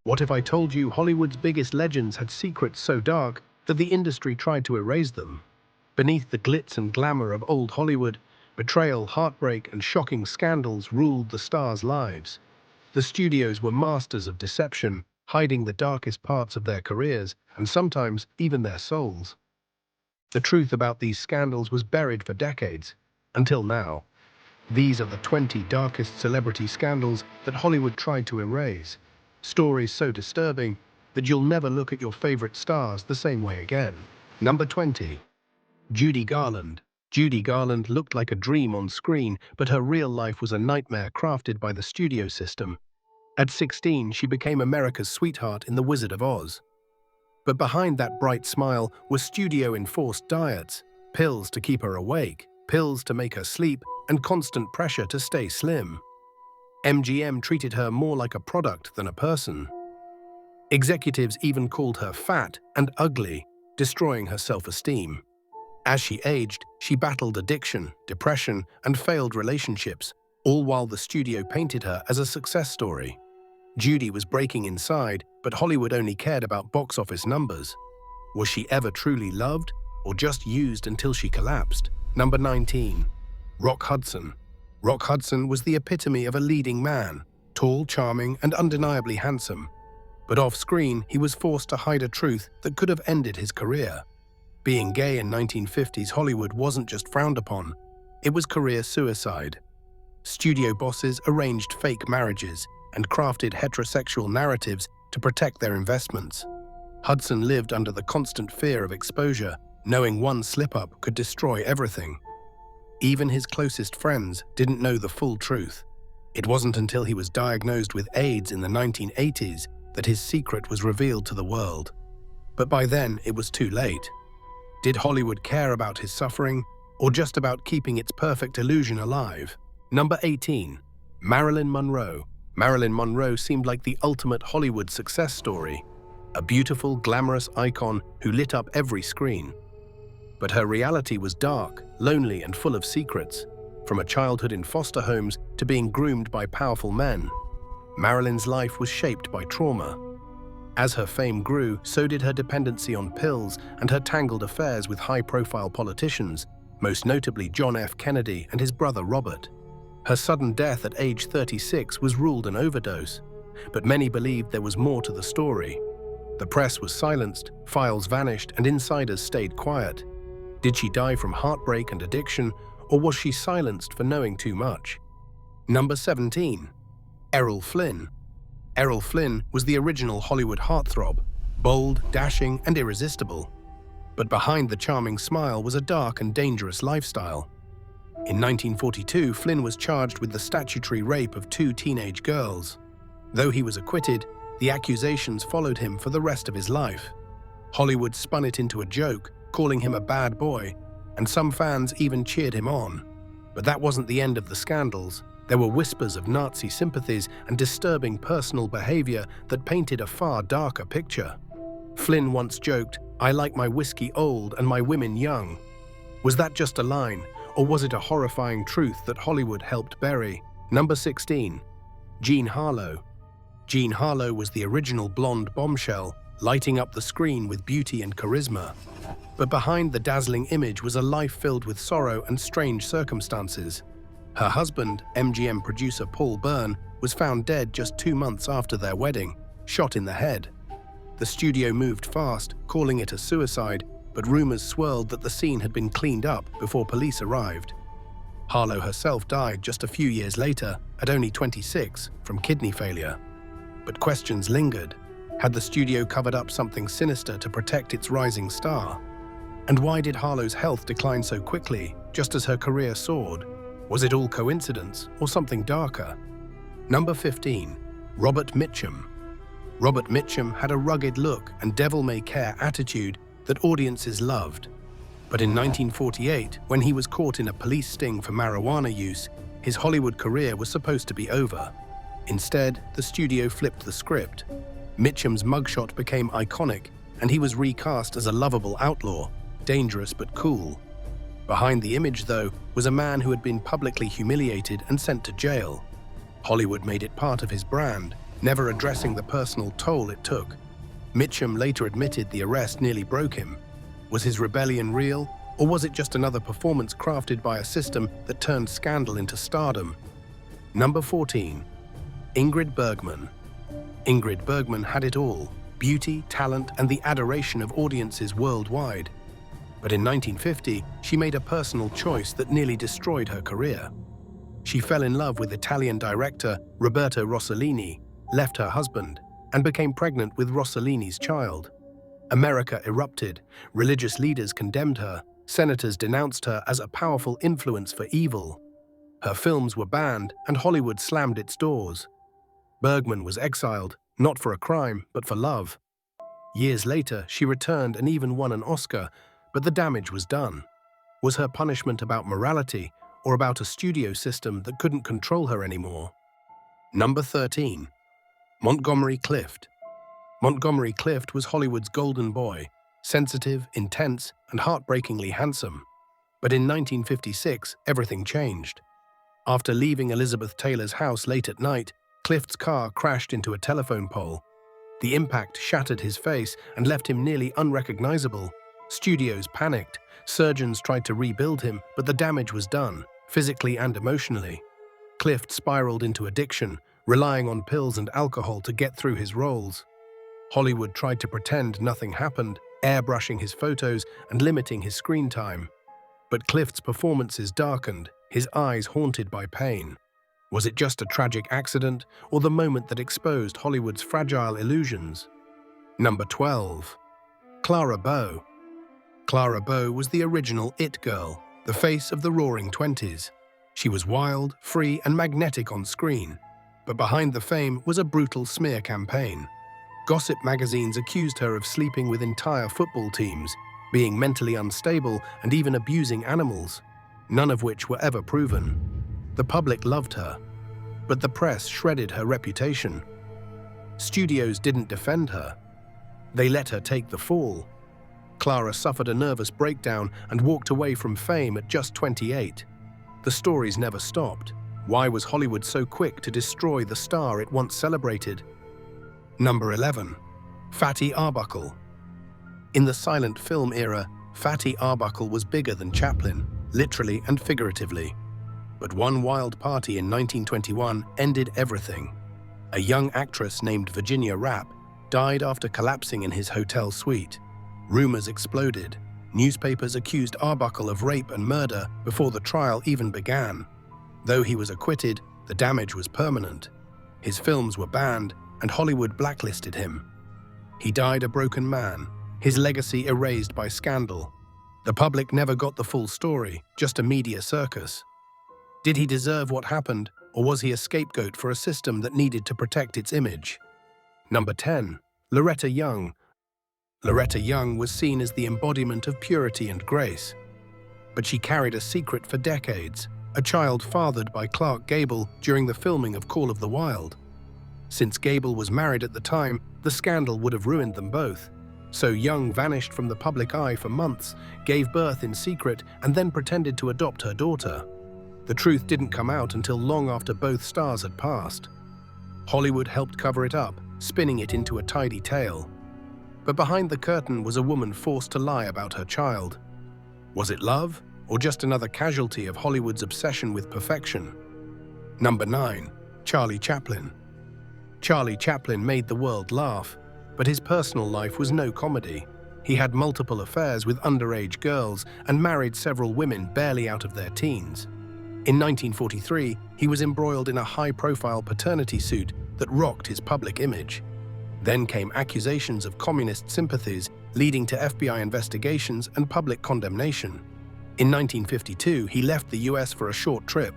What if I told you Hollywood's biggest legends had secrets so dark that the industry tried to erase them? Beneath the glitz and glamour of old Hollywood, betrayal, heartbreak, and shocking scandals ruled the stars' lives. The studios were masters of deception, hiding the darkest parts of their careers and sometimes even their souls. The truth about these scandals was buried for decades, until now. These are the 20 darkest celebrity scandals that Hollywood tried to erase. Stories so disturbing that you'll never look at your favorite stars the same way again. Number 20. Judy Garland. Judy Garland looked like a dream on screen, but her real life was a nightmare crafted by the studio system. At 16, she became America's sweetheart in The Wizard of Oz. But behind that bright smile were studio-enforced diets, pills to keep her awake, pills to make her sleep, and constant pressure to stay slim. MGM treated her more like a product than a person. Executives even called her fat and ugly, destroying her self-esteem. As she aged, she battled addiction, depression, and failed relationships, all while the studio painted her as a success story. Judy was breaking inside, but Hollywood only cared about box office numbers. Was she ever truly loved, or just used until she collapsed? Number 19. Rock Hudson. Rock Hudson was the epitome of a leading man, tall, charming, and undeniably handsome. But off-screen, he was forced to hide a truth that could have ended his career. Being gay in 1950s Hollywood wasn't just frowned upon, it was career suicide. Studio bosses arranged fake marriages and crafted heterosexual narratives to protect their investments. Hudson lived under the constant fear of exposure, knowing one slip-up could destroy everything. Even his closest friends didn't know the full truth. It wasn't until he was diagnosed with AIDS in the 1980s that his secret was revealed to the world. But by then, it was too late. Did Hollywood care about his suffering, or just about keeping its perfect illusion alive? Number 18. Marilyn Monroe. Marilyn Monroe seemed like the ultimate Hollywood success story, a beautiful, glamorous icon who lit up every screen. But her reality was dark, lonely, and full of secrets, from a childhood in foster homes to being groomed by powerful men. Marilyn's life was shaped by trauma. As her fame grew, so did her dependency on pills and her tangled affairs with high-profile politicians, most notably John F. Kennedy and his brother Robert. Her sudden death at age 36 was ruled an overdose, but many believed there was more to the story. The press was silenced, files vanished, and insiders stayed quiet. Did she die from heartbreak and addiction, or was she silenced for knowing too much? Number 17. Errol Flynn. Errol Flynn was the original Hollywood heartthrob, bold, dashing, and irresistible. But behind the charming smile was a dark and dangerous lifestyle. In 1942, Flynn was charged with the statutory rape of 2 teenage girls. Though he was acquitted, the accusations followed him for the rest of his life. Hollywood spun it into a joke, calling him a bad boy, and some fans even cheered him on. But that wasn't the end of the scandals. There were whispers of Nazi sympathies and disturbing personal behavior that painted a far darker picture. Flynn once joked, "I like my whiskey old and my women young." Was that just a line, or was it a horrifying truth that Hollywood helped bury? Number 16. Jean Harlow. Jean Harlow was the original blonde bombshell, lighting up the screen with beauty and charisma. But behind the dazzling image was a life filled with sorrow and strange circumstances. Her husband, MGM producer Paul Byrne, was found dead just 2 months after their wedding, shot in the head. The studio moved fast, calling it a suicide, but rumors swirled that the scene had been cleaned up before police arrived. Harlow herself died just a few years later, at only 26, from kidney failure. But questions lingered. Had the studio covered up something sinister to protect its rising star? And why did Harlow's health decline so quickly, just as her career soared? Was it all coincidence, or something darker? Number 15. Robert Mitchum. Robert Mitchum had a rugged look and devil-may-care attitude that audiences loved. But in 1948, when he was caught in a police sting for marijuana use, his Hollywood career was supposed to be over. Instead, the studio flipped the script. Mitchum's mugshot became iconic, and he was recast as a lovable outlaw, dangerous but cool. Behind the image, though, was a man who had been publicly humiliated and sent to jail. Hollywood made it part of his brand, never addressing the personal toll it took. Mitchum later admitted the arrest nearly broke him. Was his rebellion real, or was it just another performance crafted by a system that turned scandal into stardom? Number 14. Ingrid Bergman. Ingrid Bergman had it all: beauty, talent, and the adoration of audiences worldwide. But in 1950, she made a personal choice that nearly destroyed her career. She fell in love with Italian director Roberto Rossellini, left her husband, and became pregnant with Rossellini's child. America erupted, religious leaders condemned her, senators denounced her as a powerful influence for evil. Her films were banned, and Hollywood slammed its doors. Bergman was exiled, not for a crime, but for love. Years later, she returned and even won an Oscar, but the damage was done. Was her punishment about morality, or about a studio system that couldn't control her anymore? Number 13. Montgomery Clift. Montgomery Clift was Hollywood's golden boy, sensitive, intense, and heartbreakingly handsome. But in 1956, everything changed. After leaving Elizabeth Taylor's house late at night, Clift's car crashed into a telephone pole. The impact shattered his face and left him nearly unrecognizable. Studios panicked. Surgeons tried to rebuild him, but the damage was done, physically and emotionally. Clift spiraled into addiction, relying on pills and alcohol to get through his roles. Hollywood tried to pretend nothing happened, airbrushing his photos and limiting his screen time. But Clift's performances darkened, his eyes haunted by pain. Was it just a tragic accident, or the moment that exposed Hollywood's fragile illusions? Number 12. Clara Bow. Clara Bow was the original It Girl, the face of the Roaring Twenties. She was wild, free, and magnetic on screen. But behind the fame was a brutal smear campaign. Gossip magazines accused her of sleeping with entire football teams, being mentally unstable, and even abusing animals, none of which were ever proven. The public loved her, but the press shredded her reputation. Studios didn't defend her. They let her take the fall. Clara suffered a nervous breakdown and walked away from fame at just 28. The stories never stopped. Why was Hollywood so quick to destroy the star it once celebrated? Number 11. Fatty Arbuckle. In the silent film era, Fatty Arbuckle was bigger than Chaplin, literally and figuratively. But one wild party in 1921 ended everything. A young actress named Virginia Rapp died after collapsing in his hotel suite. Rumors exploded. Newspapers accused Arbuckle of rape and murder before the trial even began. Though he was acquitted, the damage was permanent. His films were banned, and Hollywood blacklisted him. He died a broken man, his legacy erased by scandal. The public never got the full story, just a media circus. Did he deserve what happened, or was he a scapegoat for a system that needed to protect its image? Number 10. Loretta Young. Loretta Young was seen as the embodiment of purity and grace. But she carried a secret for decades, a child fathered by Clark Gable during the filming of Call of the Wild. Since Gable was married at the time, the scandal would have ruined them both. So Young vanished from the public eye for months, gave birth in secret, and then pretended to adopt her daughter. The truth didn't come out until long after both stars had passed. Hollywood helped cover it up, spinning it into a tidy tale. But behind the curtain was a woman forced to lie about her child. Was it love, or just another casualty of Hollywood's obsession with perfection? Number 9. Charlie Chaplin. Charlie Chaplin made the world laugh, but his personal life was no comedy. He had multiple affairs with underage girls and married several women barely out of their teens. In 1943, he was embroiled in a high-profile paternity suit that rocked his public image. Then came accusations of communist sympathies, leading to FBI investigations and public condemnation. In 1952, he left the US for a short trip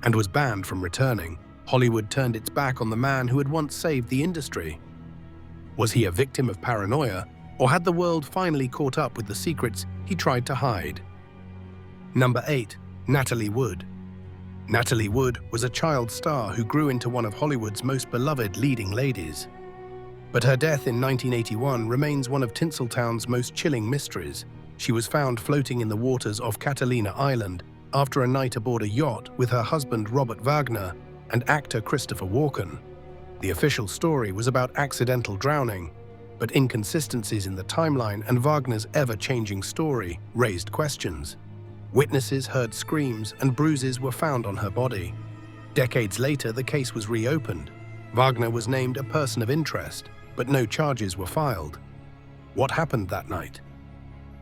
and was banned from returning. Hollywood turned its back on the man who had once saved the industry. Was he a victim of paranoia, or had the world finally caught up with the secrets he tried to hide? Number 8. Natalie Wood. Natalie Wood was a child star who grew into one of Hollywood's most beloved leading ladies. But her death in 1981 remains one of Tinseltown's most chilling mysteries. She was found floating in the waters off Catalina Island after a night aboard a yacht with her husband Robert Wagner and actor Christopher Walken. The official story was about accidental drowning, but inconsistencies in the timeline and Wagner's ever-changing story raised questions. Witnesses heard screams and bruises were found on her body. Decades later, the case was reopened. Wagner was named a person of interest, but no charges were filed. What happened that night?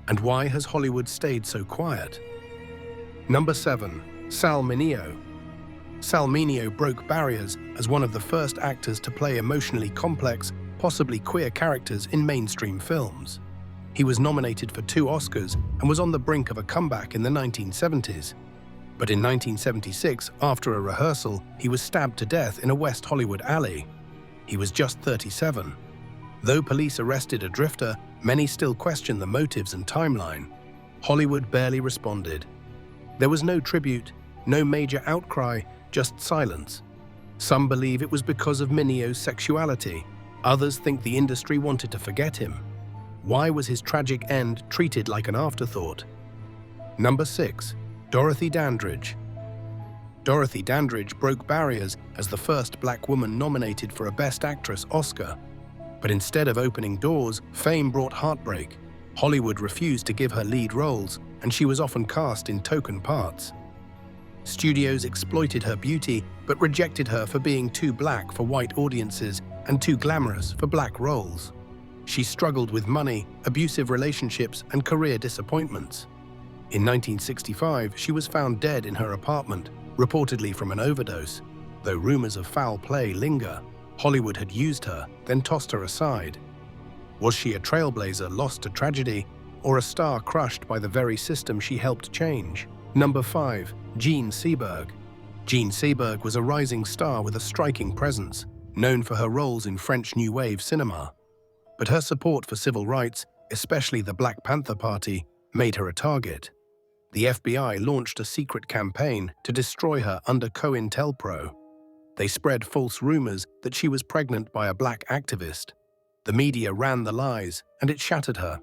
And why has Hollywood stayed so quiet? Number 7. Sal Mineo. Sal Mineo broke barriers as one of the first actors to play emotionally complex, possibly queer characters in mainstream films. He was nominated for 2 Oscars and was on the brink of a comeback in the 1970s. But in 1976, after a rehearsal, he was stabbed to death in a West Hollywood alley. He was just 37. Though police arrested a drifter, many still question the motives and timeline. Hollywood barely responded. There was no tribute, no major outcry, just silence. Some believe it was because of Mineo's sexuality. Others think the industry wanted to forget him. Why was his tragic end treated like an afterthought? Number 6. Dorothy Dandridge. Dorothy Dandridge broke barriers as the first black woman nominated for a Best Actress Oscar. But instead of opening doors, fame brought heartbreak. Hollywood refused to give her lead roles, and she was often cast in token parts. Studios exploited her beauty, but rejected her for being too black for white audiences and too glamorous for black roles. She struggled with money, abusive relationships, and career disappointments. In 1965, she was found dead in her apartment, reportedly from an overdose. Though rumors of foul play linger, Hollywood had used her, then tossed her aside. Was she a trailblazer lost to tragedy, or a star crushed by the very system she helped change? Number 5. Jean Seberg. Jean Seberg was a rising star with a striking presence, known for her roles in French New Wave cinema. But her support for civil rights, especially the Black Panther Party, made her a target. The FBI launched a secret campaign to destroy her under COINTELPRO. They spread false rumors that she was pregnant by a black activist. The media ran the lies, and it shattered her.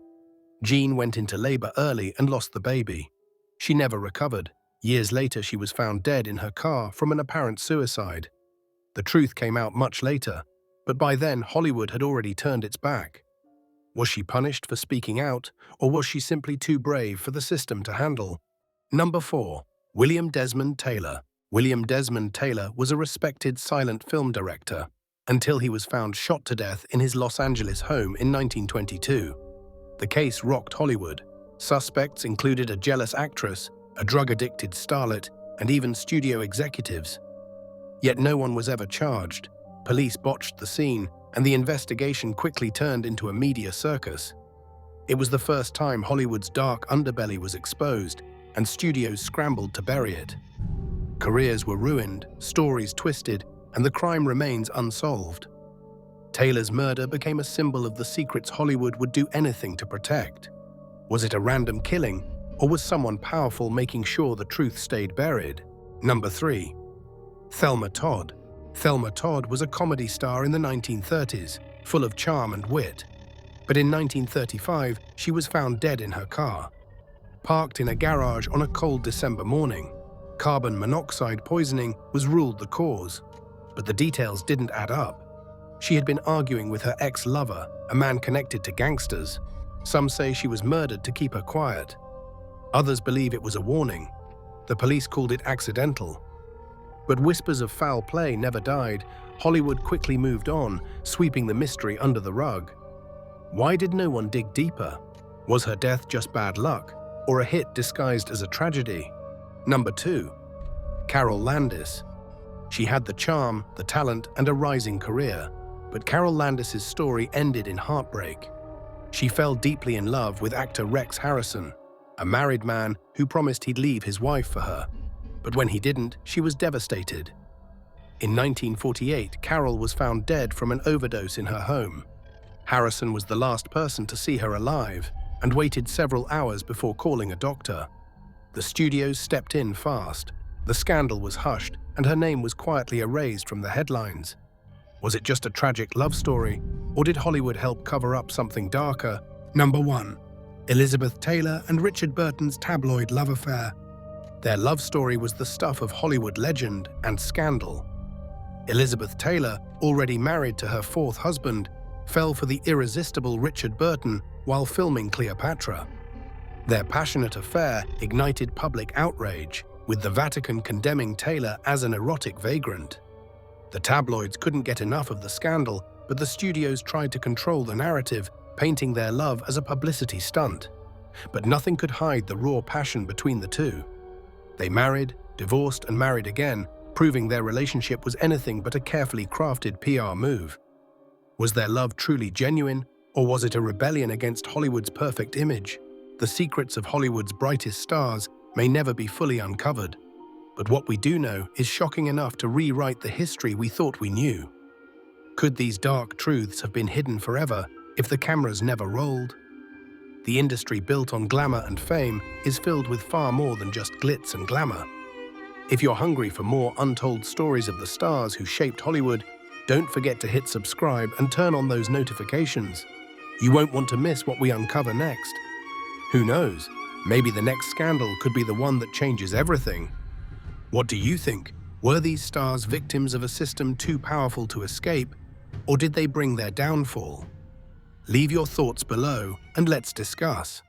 Jean went into labor early and lost the baby. She never recovered. Years later, she was found dead in her car from an apparent suicide. The truth came out much later, but by then Hollywood had already turned its back. Was she punished for speaking out, or was she simply too brave for the system to handle? Number 4. William Desmond Taylor. William Desmond Taylor was a respected silent film director until he was found shot to death in his Los Angeles home in 1922. The case rocked Hollywood. Suspects included a jealous actress, a drug-addicted starlet, and even studio executives. Yet no one was ever charged. Police botched the scene, and the investigation quickly turned into a media circus. It was the first time Hollywood's dark underbelly was exposed, and studios scrambled to bury it. Careers were ruined, stories twisted, and the crime remains unsolved. Taylor's murder became a symbol of the secrets Hollywood would do anything to protect. Was it a random killing, or was someone powerful making sure the truth stayed buried? Number 3. Thelma Todd. Thelma Todd was a comedy star in the 1930s, full of charm and wit. But in 1935, she was found dead in her car. Parked in a garage on a cold December morning, carbon monoxide poisoning was ruled the cause. But the details didn't add up. She had been arguing with her ex-lover, a man connected to gangsters. Some say she was murdered to keep her quiet. Others believe it was a warning. The police called it accidental. But whispers of foul play never died. Hollywood quickly moved on, sweeping the mystery under the rug. Why did no one dig deeper? Was her death just bad luck, or a hit disguised as a tragedy? Number 2. Carol Landis. She had the charm, the talent, and a rising career. But Carol Landis's story ended in heartbreak. She fell deeply in love with actor Rex Harrison, a married man who promised he'd leave his wife for her. But when he didn't, she was devastated. In 1948, Carol was found dead from an overdose in her home. Harrison was the last person to see her alive and waited several hours before calling a doctor. The studios stepped in fast. The scandal was hushed, and her name was quietly erased from the headlines. Was it just a tragic love story, or did Hollywood help cover up something darker? Number 1. Elizabeth Taylor and Richard Burton's tabloid love affair. Their love story was the stuff of Hollywood legend and scandal. Elizabeth Taylor, already married to her fourth husband, fell for the irresistible Richard Burton while filming Cleopatra. Their passionate affair ignited public outrage, with the Vatican condemning Taylor as an erotic vagrant. The tabloids couldn't get enough of the scandal, but the studios tried to control the narrative, painting their love as a publicity stunt. But nothing could hide the raw passion between the two. They married, divorced, and married again, proving their relationship was anything but a carefully crafted PR move. Was their love truly genuine, or was it a rebellion against Hollywood's perfect image? The secrets of Hollywood's brightest stars may never be fully uncovered, but what we do know is shocking enough to rewrite the history we thought we knew. Could these dark truths have been hidden forever if the cameras never rolled? The industry built on glamour and fame is filled with far more than just glitz and glamour. If you're hungry for more untold stories of the stars who shaped Hollywood, don't forget to hit subscribe and turn on those notifications. You won't want to miss what we uncover next. Who knows? Maybe the next scandal could be the one that changes everything. What do you think? Were these stars victims of a system too powerful to escape, or did they bring their downfall? Leave your thoughts below and let's discuss.